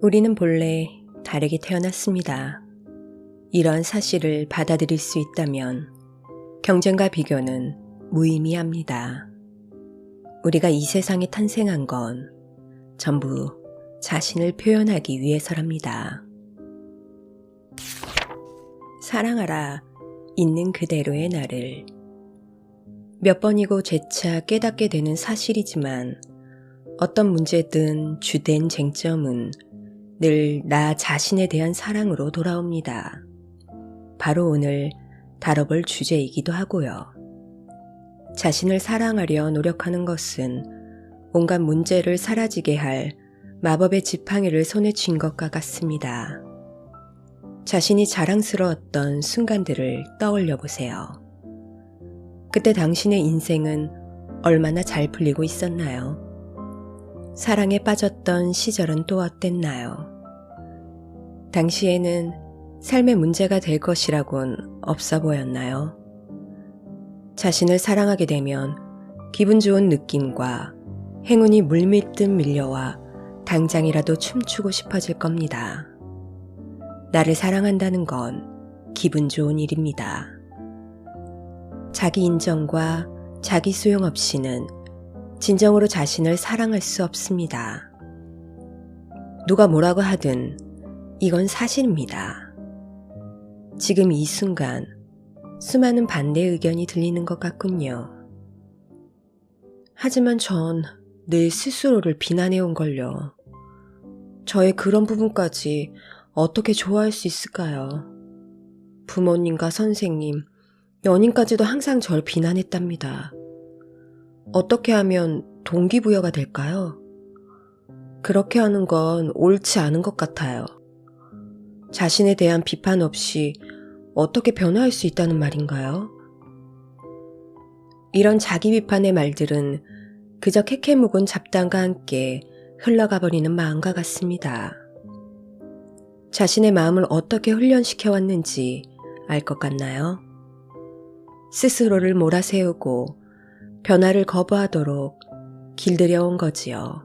우리는 본래 다르게 태어났습니다. 이런 사실을 받아들일 수 있다면 경쟁과 비교는 무의미합니다. 우리가 이 세상에 탄생한 건 전부 자신을 표현하기 위해서랍니다. 사랑하라, 있는 그대로의 나를. 몇 번이고 재차 깨닫게 되는 사실이지만 어떤 문제든 주된 쟁점은 늘 나 자신에 대한 사랑으로 돌아옵니다. 바로 오늘 다뤄볼 주제이기도 하고요. 자신을 사랑하려 노력하는 것은 온갖 문제를 사라지게 할 마법의 지팡이를 손에 쥔 것과 같습니다. 자신이 자랑스러웠던 순간들을 떠올려 보세요. 그때 당신의 인생은 얼마나 잘 풀리고 있었나요? 사랑에 빠졌던 시절은 또 어땠나요? 당시에는 삶의 문제가 될 것이라곤 없어 보였나요? 자신을 사랑하게 되면 기분 좋은 느낌과 행운이 물밀듯 밀려와 당장이라도 춤추고 싶어질 겁니다. 나를 사랑한다는 건 기분 좋은 일입니다. 자기 인정과 자기 수용 없이는 진정으로 자신을 사랑할 수 없습니다. 누가 뭐라고 하든 이건 사실입니다. 지금 이 순간 수많은 반대 의견이 들리는 것 같군요. 하지만 전 늘 스스로를 비난해온걸요. 저의 그런 부분까지 어떻게 좋아할 수 있을까요? 부모님과 선생님, 연인까지도 항상 절 비난했답니다. 어떻게 하면 동기부여가 될까요? 그렇게 하는 건 옳지 않은 것 같아요. 자신에 대한 비판 없이 어떻게 변화할 수 있다는 말인가요? 이런 자기 비판의 말들은 그저 캐캐묵은 잡담과 함께 흘러가 버리는 마음과 같습니다. 자신의 마음을 어떻게 훈련시켜 왔는지 알 것 같나요? 스스로를 몰아세우고 변화를 거부하도록 길들여 온 거지요.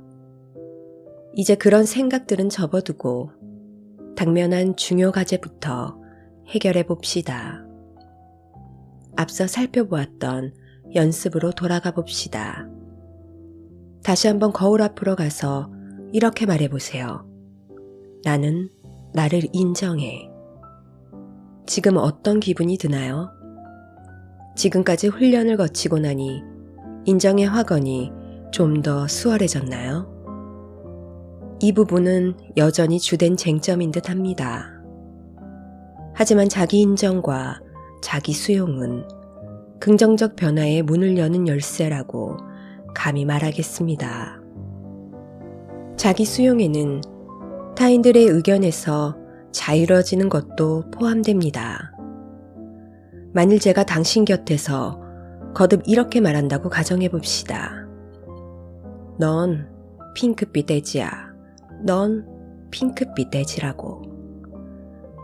이제 그런 생각들은 접어두고 당면한 중요 과제부터 해결해 봅시다. 앞서 살펴보았던 연습으로 돌아가 봅시다. 다시 한번 거울 앞으로 가서 이렇게 말해보세요. 나는 나를 인정해. 지금 어떤 기분이 드나요? 지금까지 훈련을 거치고 나니 인정의 확언이 좀 더 수월해졌나요? 이 부분은 여전히 주된 쟁점인 듯 합니다. 하지만 자기 인정과 자기 수용은 긍정적 변화의 문을 여는 열쇠라고 감히 말하겠습니다. 자기 수용에는 타인들의 의견에서 자유로워지는 것도 포함됩니다. 만일 제가 당신 곁에서 거듭 이렇게 말한다고 가정해 봅시다. 넌 핑크빛 돼지야. 넌 핑크빛 돼지라고.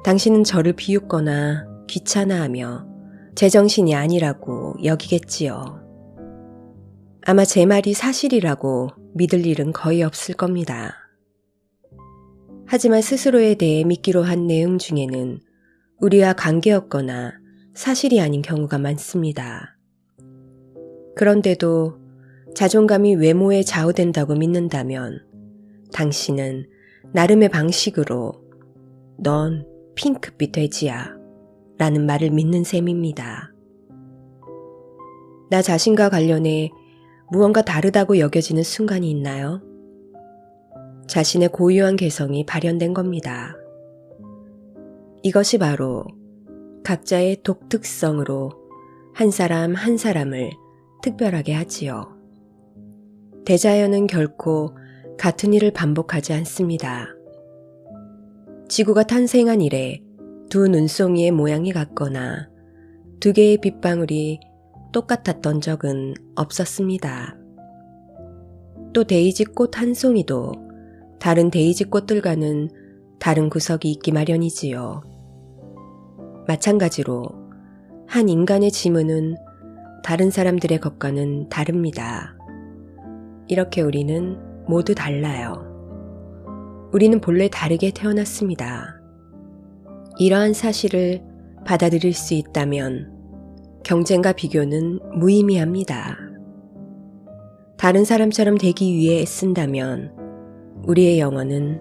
당신은 저를 비웃거나 귀찮아하며 제정신이 아니라고 여기겠지요. 아마 제 말이 사실이라고 믿을 일은 거의 없을 겁니다. 하지만 스스로에 대해 믿기로 한 내용 중에는 우리와 관계없거나 사실이 아닌 경우가 많습니다. 그런데도 자존감이 외모에 좌우된다고 믿는다면 당신은 나름의 방식으로 넌 핑크빛 돼지야 라는 말을 믿는 셈입니다. 나 자신과 관련해 무언가 다르다고 여겨지는 순간이 있나요? 자신의 고유한 개성이 발현된 겁니다. 이것이 바로 각자의 독특성으로 한 사람 한 사람을 특별하게 하지요. 대자연은 결코 같은 일을 반복하지 않습니다. 지구가 탄생한 이래 두 눈송이의 모양이 같거나 두 개의 빗방울이 똑같았던 적은 없었습니다. 또 데이지 꽃 한 송이도 다른 데이지 꽃들과는 다른 구석이 있기 마련이지요. 마찬가지로 한 인간의 지문은 다른 사람들의 것과는 다릅니다. 이렇게 우리는 모두 달라요. 우리는 본래 다르게 태어났습니다. 이러한 사실을 받아들일 수 있다면 경쟁과 비교는 무의미합니다. 다른 사람처럼 되기 위해 애쓴다면 우리의 영혼은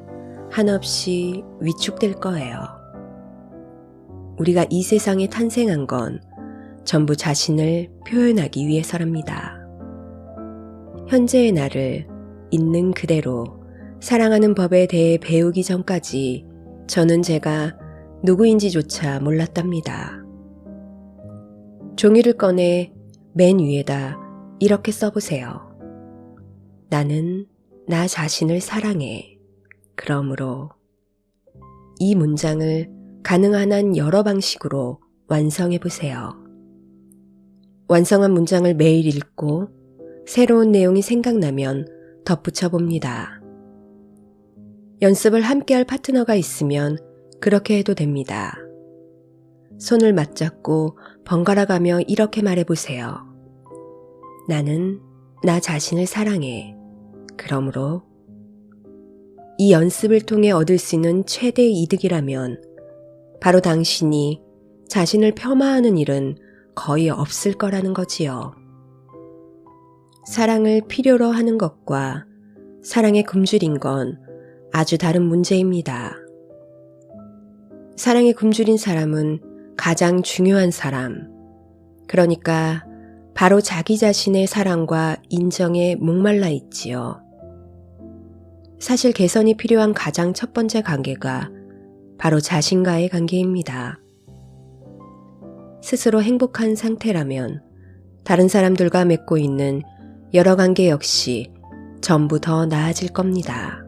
한없이 위축될 거예요. 우리가 이 세상에 탄생한 건 전부 자신을 표현하기 위해서랍니다. 현재의 나를 있는 그대로 사랑하는 법에 대해 배우기 전까지 저는 제가 누구인지조차 몰랐답니다. 종이를 꺼내 맨 위에다 이렇게 써보세요. 나는 나 자신을 사랑해. 그러므로 이 문장을 가능한 한 여러 방식으로 완성해 보세요. 완성한 문장을 매일 읽고 새로운 내용이 생각나면 덧붙여 봅니다. 연습을 함께할 파트너가 있으면 그렇게 해도 됩니다. 손을 맞잡고 번갈아 가며 이렇게 말해보세요. 나는 나 자신을 사랑해. 그러므로 이 연습을 통해 얻을 수 있는 최대 이득이라면 바로 당신이 자신을 폄하하는 일은 거의 없을 거라는 거지요. 사랑을 필요로 하는 것과 사랑에 굶주린 건 아주 다른 문제입니다. 사랑에 굶주린 사람은 가장 중요한 사람, 그러니까 바로 자기 자신의 사랑과 인정에 목말라 있지요. 사실 개선이 필요한 가장 첫 번째 관계가 바로 자신과의 관계입니다. 스스로 행복한 상태라면 다른 사람들과 맺고 있는 여러 관계 역시 전부 더 나아질 겁니다.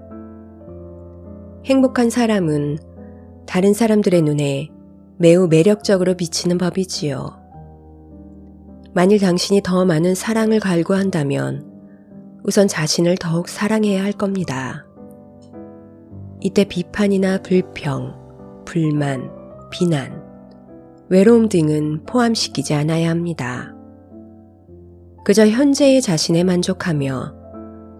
행복한 사람은 다른 사람들의 눈에 매우 매력적으로 비치는 법이지요. 만일 당신이 더 많은 사랑을 갈구한다면 우선 자신을 더욱 사랑해야 할 겁니다. 이때 비판이나 불평, 불만, 비난, 외로움 등은 포함시키지 않아야 합니다. 그저 현재의 자신에 만족하며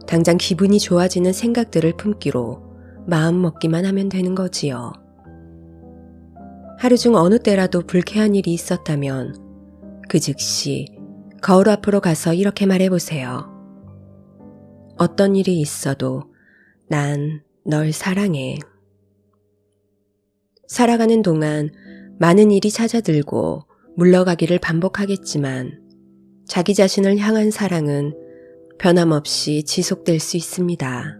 당장 기분이 좋아지는 생각들을 품기로 마음먹기만 하면 되는 거지요. 하루 중 어느 때라도 불쾌한 일이 있었다면 그 즉시 거울 앞으로 가서 이렇게 말해보세요. 어떤 일이 있어도 난 널 사랑해. 살아가는 동안 많은 일이 찾아들고 물러가기를 반복하겠지만 자기 자신을 향한 사랑은 변함없이 지속될 수 있습니다.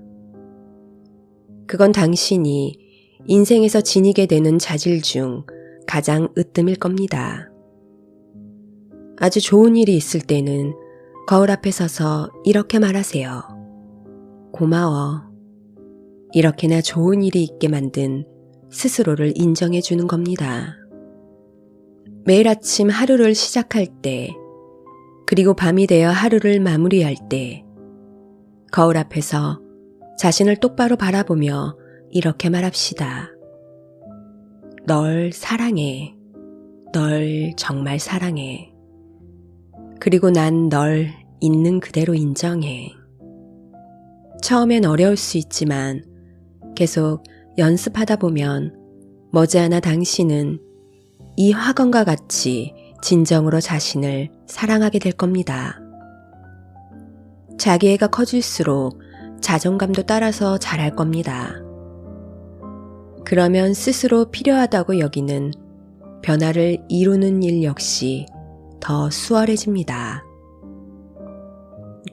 그건 당신이 인생에서 지니게 되는 자질 중 가장 으뜸일 겁니다. 아주 좋은 일이 있을 때는 거울 앞에 서서 이렇게 말하세요. 고마워. 이렇게나 좋은 일이 있게 만든 스스로를 인정해 주는 겁니다. 매일 아침 하루를 시작할 때, 그리고 밤이 되어 하루를 마무리할 때, 거울 앞에서 자신을 똑바로 바라보며 이렇게 말합시다. 널 사랑해. 널 정말 사랑해. 그리고 난 널 있는 그대로 인정해. 처음엔 어려울 수 있지만 계속 연습하다 보면 머지않아 당신은 이 화건과 같이 진정으로 자신을 사랑하게 될 겁니다. 자기애가 커질수록 자존감도 따라서 자랄 겁니다. 그러면 스스로 필요하다고 여기는 변화를 이루는 일 역시 더 수월해집니다.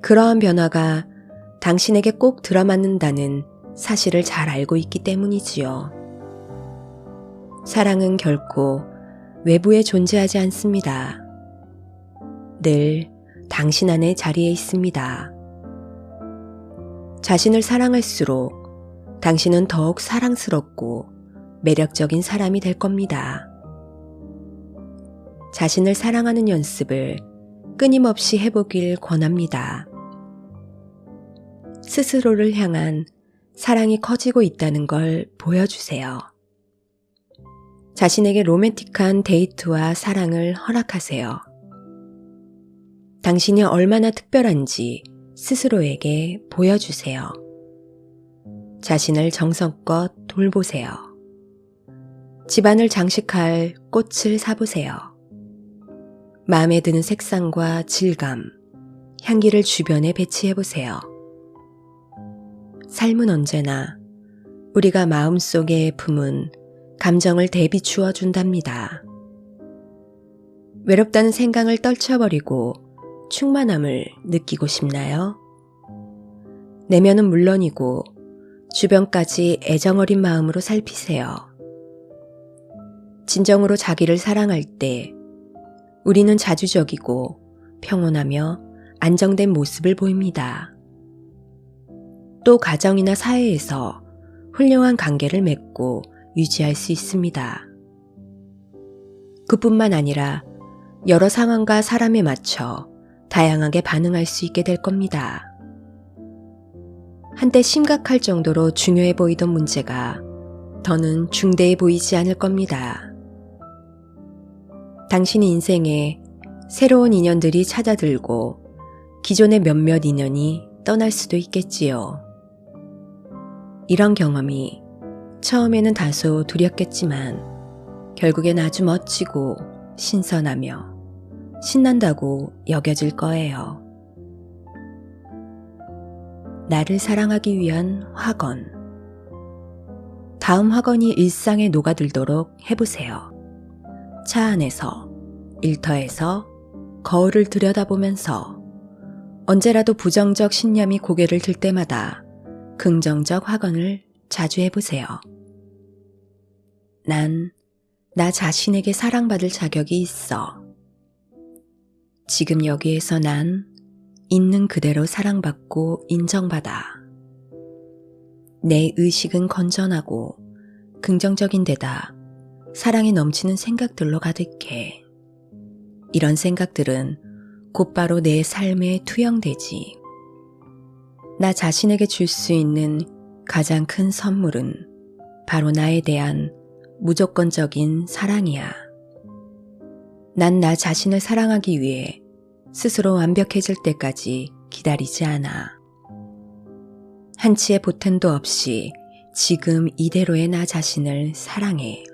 그러한 변화가 당신에게 꼭 들어맞는다는 사실을 잘 알고 있기 때문이지요. 사랑은 결코 외부에 존재하지 않습니다. 늘 당신 안에 자리에 있습니다. 자신을 사랑할수록 당신은 더욱 사랑스럽고 매력적인 사람이 될 겁니다. 자신을 사랑하는 연습을 끊임없이 해보길 권합니다. 스스로를 향한 사랑이 커지고 있다는 걸 보여주세요. 자신에게 로맨틱한 데이트와 사랑을 허락하세요. 당신이 얼마나 특별한지 스스로에게 보여주세요. 자신을 정성껏 돌보세요. 집안을 장식할 꽃을 사보세요. 마음에 드는 색상과 질감, 향기를 주변에 배치해보세요. 삶은 언제나 우리가 마음속에 품은 감정을 대비추어 준답니다. 외롭다는 생각을 떨쳐버리고 충만함을 느끼고 싶나요? 내면은 물론이고 주변까지 애정어린 마음으로 살피세요. 진정으로 자기를 사랑할 때 우리는 자주적이고 평온하며 안정된 모습을 보입니다. 또 가정이나 사회에서 훌륭한 관계를 맺고 유지할 수 있습니다. 그뿐만 아니라 여러 상황과 사람에 맞춰 다양하게 반응할 수 있게 될 겁니다. 한때 심각할 정도로 중요해 보이던 문제가 더는 중대해 보이지 않을 겁니다. 당신 인생에 새로운 인연들이 찾아들고 기존의 몇몇 인연이 떠날 수도 있겠지요. 이런 경험이 처음에는 다소 두렵겠지만 결국엔 아주 멋지고 신선하며 신난다고 여겨질 거예요. 나를 사랑하기 위한 확언. 다음 확언이 일상에 녹아들도록 해보세요. 차 안에서, 일터에서, 거울을 들여다보면서 언제라도 부정적 신념이 고개를 들 때마다 긍정적 확언을 자주 해보세요. 난 나 자신에게 사랑받을 자격이 있어. 지금 여기에서 난 있는 그대로 사랑받고 인정받아. 내 의식은 건전하고 긍정적인 데다 사랑이 넘치는 생각들로 가득해. 이런 생각들은 곧바로 내 삶에 투영되지. 나 자신에게 줄 수 있는 가장 큰 선물은 바로 나에 대한 무조건적인 사랑이야. 난 나 자신을 사랑하기 위해 스스로 완벽해질 때까지 기다리지 않아. 한치의 보탬도 없이 지금 이대로의 나 자신을 사랑해.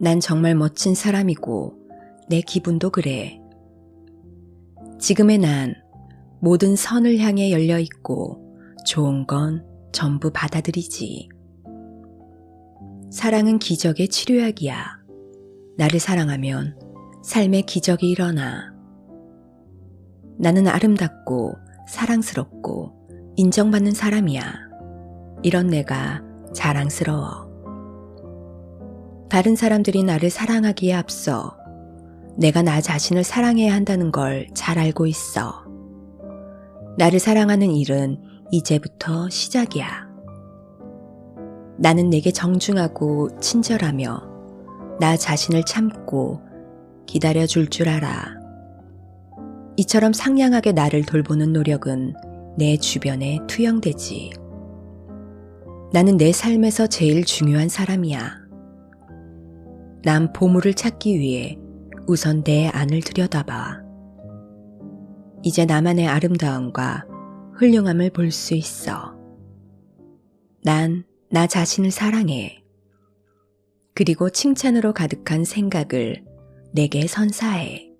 난 정말 멋진 사람이고 내 기분도 그래. 지금의 난 모든 선을 향해 열려 있고 좋은 건 전부 받아들이지. 사랑은 기적의 치료약이야. 나를 사랑하면 삶의 기적이 일어나. 나는 아름답고 사랑스럽고 인정받는 사람이야. 이런 내가 자랑스러워. 다른 사람들이 나를 사랑하기에 앞서 내가 나 자신을 사랑해야 한다는 걸 잘 알고 있어. 나를 사랑하는 일은 이제부터 시작이야. 나는 내게 정중하고 친절하며 나 자신을 참고 기다려줄 줄 알아. 이처럼 상냥하게 나를 돌보는 노력은 내 주변에 투영되지. 나는 내 삶에서 제일 중요한 사람이야. 난 보물을 찾기 위해 우선 내 안을 들여다봐. 이제 나만의 아름다움과 훌륭함을 볼 수 있어. 난 나 자신을 사랑해. 그리고 칭찬으로 가득한 생각을 내게 선사해.